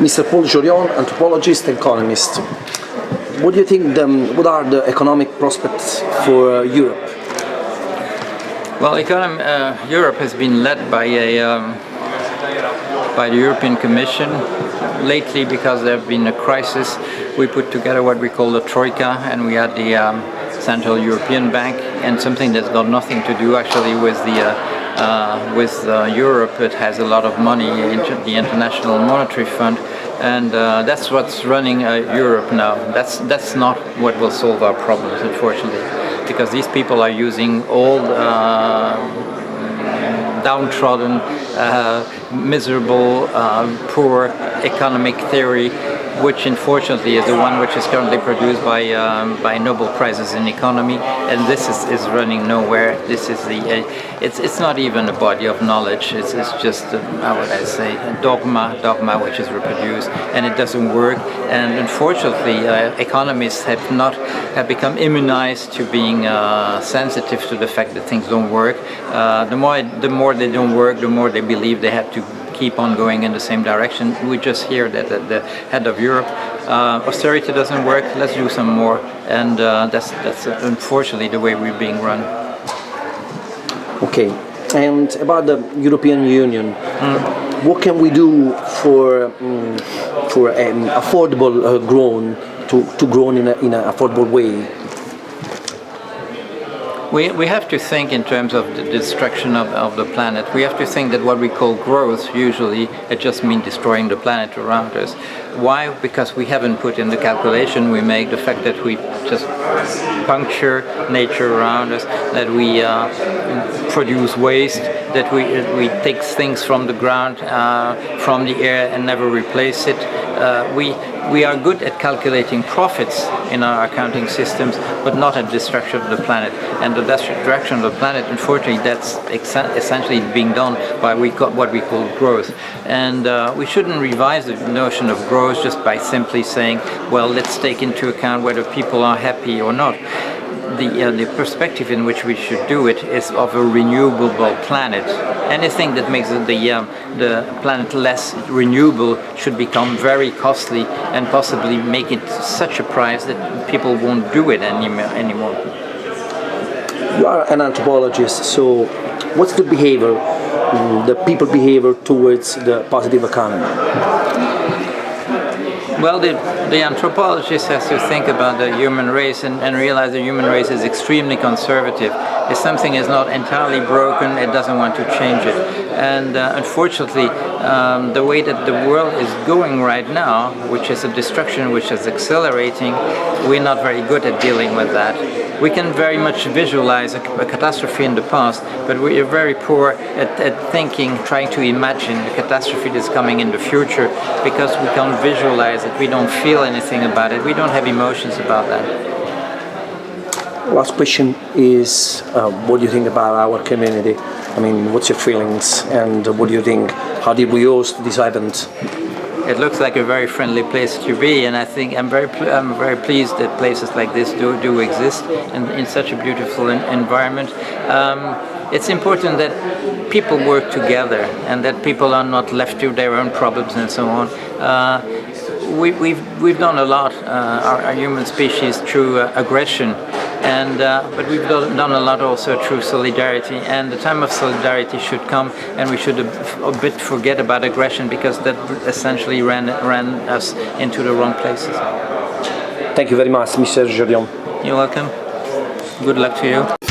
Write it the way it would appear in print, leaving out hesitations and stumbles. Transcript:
Mr. Paul Jorion, anthropologist, economist. What do you think? What are the economic prospects for Europe? Well, Europe has been led by the European Commission. Lately, because there have been a crisis, we put together what we call the Troika, and we had the Central European Bank, and something that's got nothing to do actually with Europe. It has a lot of money into the International Monetary Fund, and that's what's running Europe now. That's not what will solve our problems, unfortunately, because these people are using old, downtrodden, miserable, poor economic theory, which unfortunately is the one which is currently produced by Nobel Prizes in economy, and this is running nowhere. This is it's not even a body of knowledge. It's just how would I say, a dogma which is reproduced, and it doesn't work. And unfortunately, economists have become immunized to being sensitive to the fact that things don't work. The more they don't work, the more they believe they have to keep on going in the same direction. We just hear that at the head of Europe, austerity doesn't work, let's do some more, and that's unfortunately the way we're being run. Okay, and about the European Union, what can we do for affordable growth to grow in an affordable way? We have to think in terms of the destruction of the planet. We have to think that what we call growth, usually, it just means destroying the planet around us. Why? Because we haven't put in the calculation we make the fact that we just puncture nature around us, that we produce waste, that we take things from the ground, from the air, and never replace it. We are good at calculating profits in our accounting systems, but not at destruction of the planet. And the destruction of the planet, unfortunately, that's essentially being done by what we call growth. And we shouldn't revise the notion of growth just by simply saying, well, let's take into account whether people are happy or not. The perspective in which we should do it is of a renewable planet. Anything that makes the planet less renewable should become very costly and possibly make it such a price that people won't do it anymore. You are an anthropologist, so what's the behavior, the people behavior towards the positive economy? Well, the anthropologist has to think about the human race and realize the human race is extremely conservative. If something is not entirely broken, it doesn't want to change it. And unfortunately, the way that the world is going right now, which is a destruction which is accelerating, we're not very good at dealing with that. We can very much visualize a catastrophe in the past, but we are very poor at thinking, trying to imagine the catastrophe that's coming in the future, because we can't visualize it, we don't feel anything about it, we don't have emotions about that. Last question is, what do you think about our community? I mean, what's your feelings, and what do you think? How did we host this event? It looks like a very friendly place to be, and I think I'm very pleased that places like this do exist in such a beautiful environment. It's important that people work together and that people are not left to their own problems and so on. We've done a lot, our human species, through aggression. But we've done a lot also through solidarity, and the time of solidarity should come, and we should a bit forget about aggression, because that essentially ran us into the wrong places. Thank you very much, Mr. Jorion. You're welcome. Good luck to you.